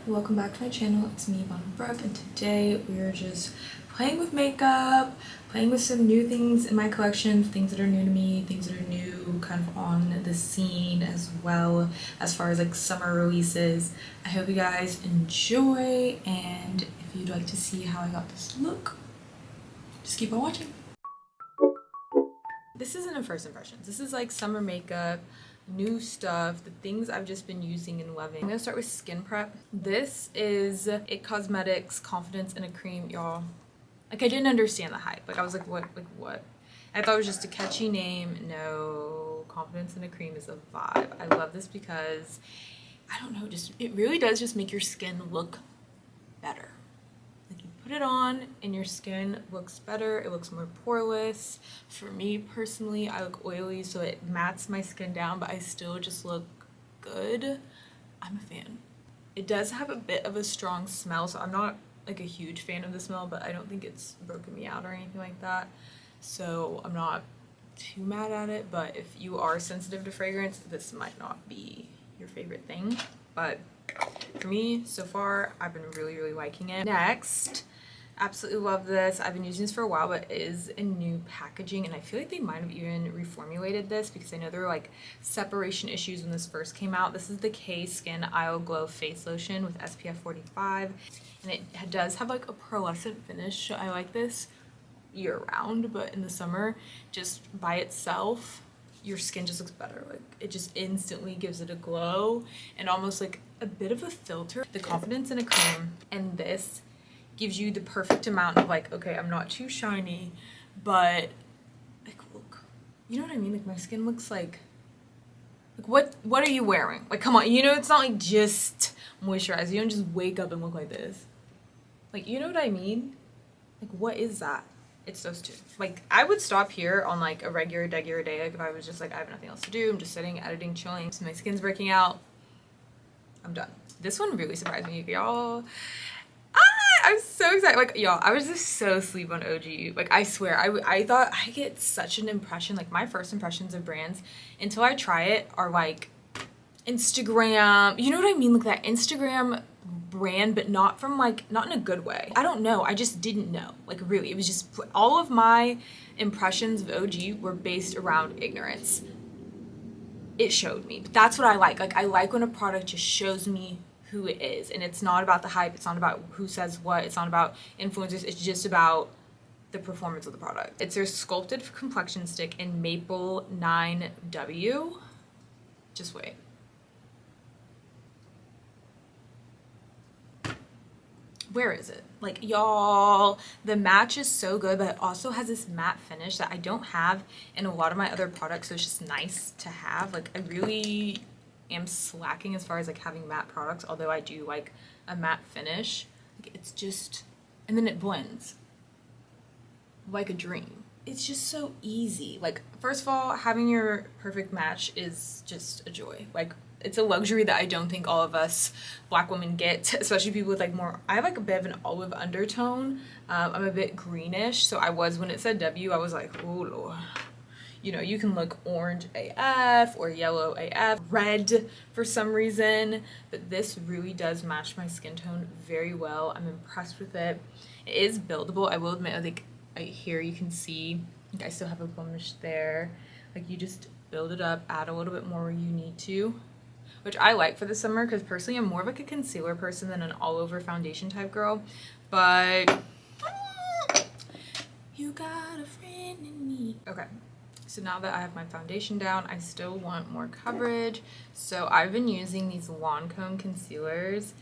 welcome back to my channel. It's me, Yvonne, and today we are just playing with makeup, playing with some new things in my collection, things that are new to me, things that are new kind of on the scene as well as far as like summer releases. I hope you guys enjoy, and if you'd like to see how I got this look, just keep on watching. This isn't a first impressions. This is like summer makeup, new stuff, the things I've just been using and loving. I'm gonna start with skin prep. This is It Cosmetics Confidence in a Cream, y'all. Like, I didn't understand the hype. Like, I was like, what? I thought it was just a catchy name. No, Confidence in a Cream is a vibe. I love this because, I don't know, just it really does just make your skin look better. Like, you put it on and your skin looks better. It looks more poreless. For me personally, I look oily, so it mats my skin down, but I still just look good. I'm a fan. It does have a bit of a strong smell, so I'm not like a huge fan of the smell, but I don't think it's broken me out or anything like that. So I'm not too mad at it, but if you are sensitive to fragrance, this might not be your favorite thing. But for me, so far, I've been really liking it. Next, absolutely love this. I've been using this for a while, but it is a new packaging, and I feel like they might have even reformulated this because I know there were like separation issues when this first came out. This is the K Skin Isle Glow Face Lotion with SPF 45, and it does have like a pearlescent finish. So I like this year round, but in the summer, just by itself, your skin just looks better. Like, it just instantly gives it a glow and almost like a bit of a filter. The Confidence in a Cream and this gives you the perfect amount of like, okay, I'm not too shiny, but like, look, you know what I mean? Like, my skin looks like what are you wearing? Like, come on, you know, it's not like just moisturizer. You don't just wake up and look like this. Like, you know what I mean? Like, what is that? It's those two. Like, I would stop here on like a regular day, like if I was just like, I have nothing else to do, I'm just sitting, editing, chilling, so my skin's breaking out, I'm done. This one really surprised me, y'all. I'm so excited. Like, y'all, I was just so asleep on ogee. Like, I swear, I thought I get such an impression. Like, my first impressions of brands until I try it are like Instagram. You know what I mean? Like that Instagram brand, but not from like, not in a good way. I don't know. I just didn't know. Like, really, it was just all of my impressions of ogee were based around ignorance. It showed me. But that's what I like. Like, I like when a product just shows me who it is, and it's not about the hype, it's not about who says what, it's not about influencers, it's just about the performance of the product. It's their sculpted complexion stick in Maple 9W. Just wait. Where is it? Like, y'all, the match is so good, but it also has this matte finish that I don't have in a lot of my other products, so it's just nice to have. Like, I really am slacking as far as like having matte products, although I do like a matte finish. Like, it's just, and then it blends like a dream. It's just so easy. Like, first of all, having your perfect match is just a joy. Like, it's a luxury that I don't think all of us Black women get, especially people with like more, I have like a bit of an olive undertone. I'm a bit greenish, so I was, when it said W, I was like, oh Lord. You know, you can look orange AF or yellow AF, red for some reason, but this really does match my skin tone very well. I'm impressed with it. It is buildable. I will admit, I think right here you can see, like, I still have a blemish there. Like, you just build it up, add a little bit more where you need to, which I like for the summer because personally I'm more of like a concealer person than an all-over foundation type girl, but you got a friend in me. Okay. So now that I have my foundation down, I still want more coverage. So I've been using these Lancome concealers.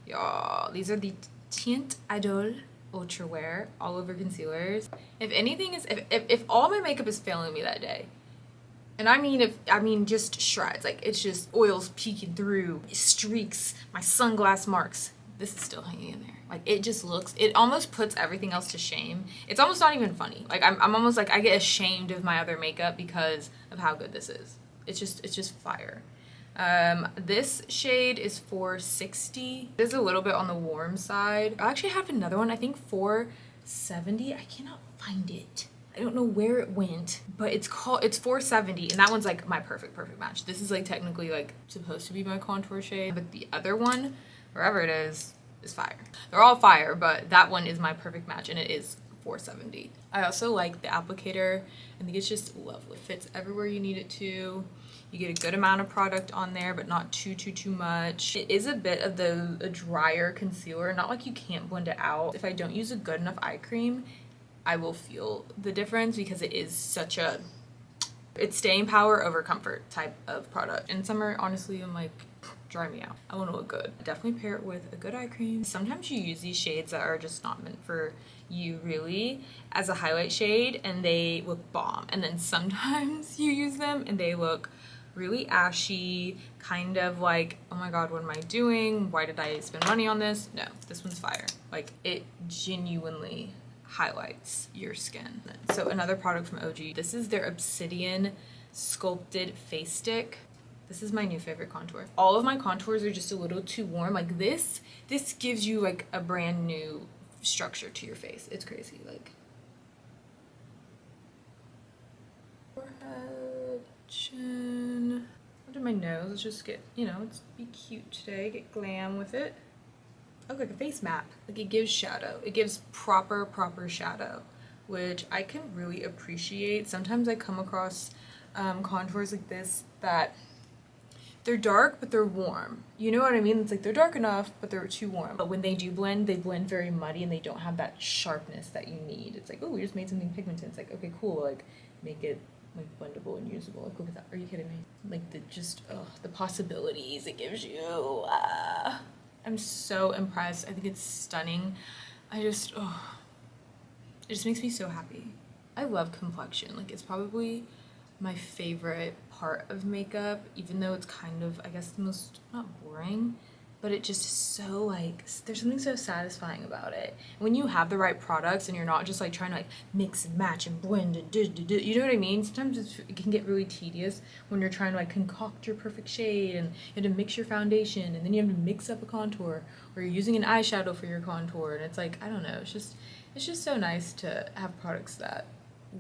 Y'all, these are the Tint Idol Ultra Wear all over concealers. If anything is, if all my makeup is failing me that day, and I mean just shreds, like it's just oils peeking through, streaks, my sunglass marks, this is still hanging in there. Like, it just looks, it almost puts everything else to shame. It's almost not even funny. Like, I'm almost like, I get ashamed of my other makeup because of how good this is. It's just fire. This shade is 460. It is a little bit on the warm side. I actually have another one, I think 470. I cannot find it. I don't know where it went, but it's 470, and that one's like my perfect match. This is like technically like supposed to be my contour shade, but the other one wherever it is fire. They're all fire, but that one is my perfect match, and it is $4.70. I also like the applicator. I think it's just lovely. It fits everywhere you need it to. You get a good amount of product on there, but not too much. It is a bit of a drier concealer, not like you can't blend it out. If I don't use a good enough eye cream, I will feel the difference because it is such a, it's staying power over comfort type of product. In summer, honestly, I'm like, dry me out. I want to look good. Definitely pair it with a good eye cream. Sometimes you use these shades that are just not meant for you really as a highlight shade and they look bomb. And then sometimes you use them and they look really ashy, kind of like, oh my god, what am I doing? Why did I spend money on this? No, this one's fire. Like, it genuinely highlights your skin. So another product from OG, this is their Obsidian Sculpted Face Stick. This is my new favorite contour. All of my contours are just a little too warm. Like this gives you like a brand new structure to your face. It's crazy. Like forehead, chin, under my nose. Let's just get, you know, let's be cute today. Get glam with it. Oh, like a face map. Like it gives shadow. It gives proper shadow, which I can really appreciate. Sometimes I come across contours like this that they're dark, but they're warm. You know what I mean? It's like they're dark enough, but they're too warm. But when they do blend, they blend very muddy and they don't have that sharpness that you need. It's like, oh, we just made something pigmented. It's like, okay, cool. Like, make it like blendable and usable. Like, look at that. Are you kidding me? Like the possibilities it gives you. I'm so impressed. I think it's stunning. It just makes me so happy. I love complexion. Like, it's probably my favorite part of makeup, even though it's kind of, I guess, the most, not boring, but it just is so like, there's something so satisfying about it. When you have the right products and you're not just like trying to like mix and match and blend and you know what I mean? Sometimes it can get really tedious when you're trying to like concoct your perfect shade and you have to mix your foundation and then you have to mix up a contour, or you're using an eyeshadow for your contour, and it's like, I don't know, it's just so nice to have products that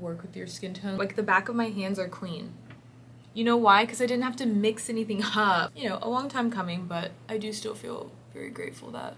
work with your skin tone. Like the back of my hands are clean. You know why? Because I didn't have to mix anything up. You know, a long time coming, but I do still feel very grateful that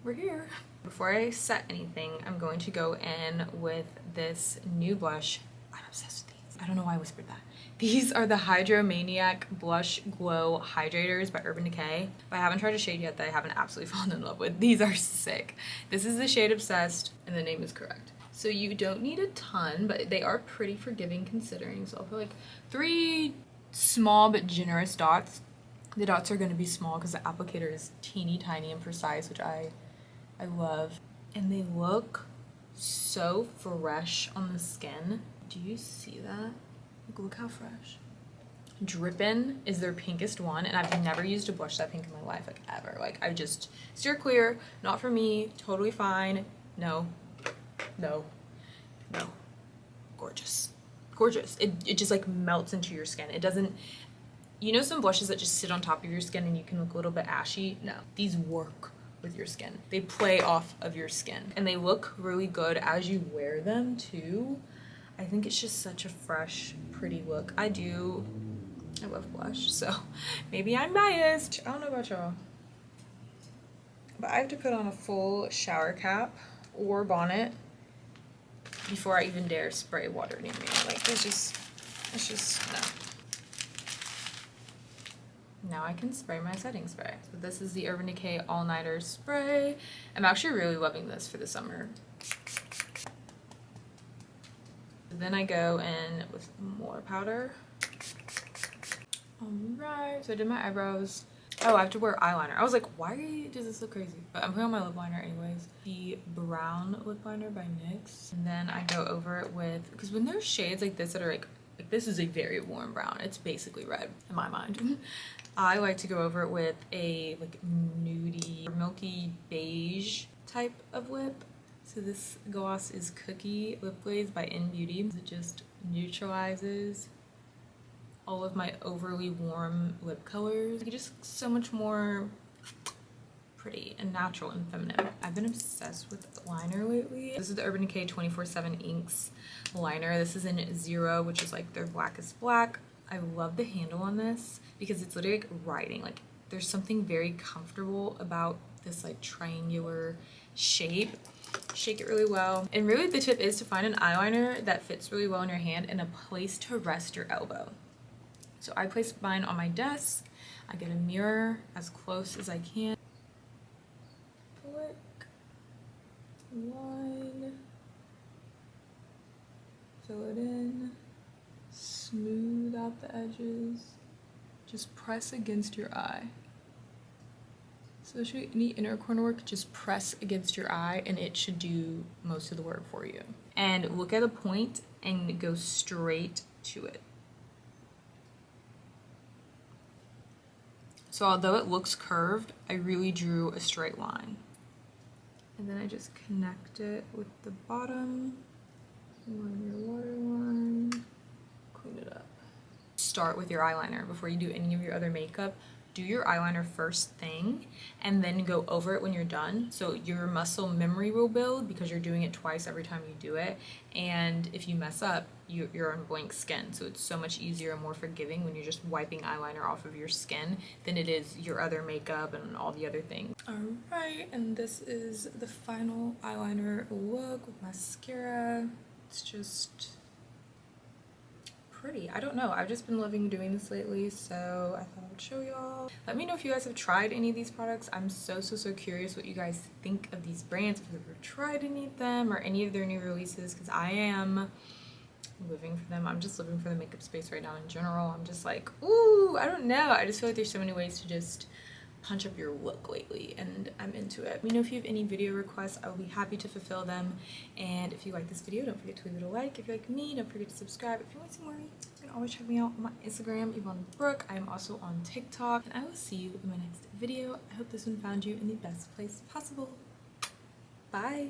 we're here. Before I set anything, I'm going to go in with this new blush. I'm obsessed with these. I don't know why I whispered that. These are the Hydromaniac Blush Glow Hydrators by Urban Decay. But I haven't tried a shade yet that I haven't absolutely fallen in love with. These are sick. This is the shade Obsessed, and the name is correct. So you don't need a ton, but they are pretty forgiving considering. So I'll put like 3 small but generous dots. The dots are going to be small because the applicator is teeny tiny and precise, which I love. And they look so fresh on the skin. Do you see that? Like, look how fresh. Drippin' is their pinkest one, and I've never used a blush that pink in my life, like ever. Like, I just steer clear. Not for me. Totally fine. No. Gorgeous. It just like melts into your skin. It doesn't, you know, some blushes that just sit on top of your skin and you can look a little bit ashy. No, these work with your skin. They play off of your skin and they look really good as you wear them too. I think it's just such a fresh, pretty look. I love blush, so maybe I'm biased. I don't know about y'all, but I have to put on a full shower cap or bonnet before I even dare spray water near me. Like, it's just, no. Now I can spray my setting spray. So this is the Urban Decay All Nighter Spray. I'm actually really loving this for the summer. Then I go in with more powder. Alright, so I did my eyebrows. Oh, I have to wear eyeliner. I was like, why does this look crazy? But I'm putting on my lip liner anyways. The brown lip liner by NYX. And then I go over it with, because when there's shades like this that are like this is a very warm brown. It's basically red in my mind. I like to go over it with a like nudie, milky beige type of lip. So this gloss is Cookie Lip Glaze by In Beauty. It just neutralizes all of my overly warm lip colors. It just looks so much more pretty and natural and feminine. I've been obsessed with liner lately. This is the Urban Decay 24/7 Inks liner. This is in Zero, which is like their blackest black. I love the handle on this because it's literally like writing. Like there's something very comfortable about this like triangular shape. Shake it really well. And really the tip is to find an eyeliner that fits really well in your hand and a place to rest your elbow. So I place mine on my desk. I get a mirror as close as I can. Flick. One. Fill it in. Smooth out the edges. Just press against your eye. So any inner corner work, just press against your eye and it should do most of the work for you. And look at a point and go straight to it. So although it looks curved, I really drew a straight line. And then I just connect it with the bottom, line your waterline, clean it up. Start with your eyeliner before you do any of your other makeup. Do your eyeliner first thing and then go over it when you're done. So your muscle memory will build because you're doing it twice every time you do it. And if you mess up, you're on blank skin. So it's so much easier and more forgiving when you're just wiping eyeliner off of your skin than it is your other makeup and all the other things. All right, and this is the final eyeliner look with mascara. It's just pretty. I don't know, I've just been loving doing this lately, so I thought I would show y'all. Let me know if you guys have tried any of these products. I'm so curious what you guys think of these brands, if you've ever tried any of them or any of their new releases, because I am living for them. I'm just living for the makeup space right now in general. I'm just like, ooh, I don't know, I just feel like there's so many ways to just punch up your look lately, and I'm into it. Let me know if you have any video requests. I will be happy to fulfill them. And if you like this video, don't forget to leave it a like. If you like me, don't forget to subscribe. If you want to see more, you can always check me out on my Instagram, yvannagilliam. I am also on TikTok, and I will see you in my next video. I hope this one found you in the best place possible. Bye.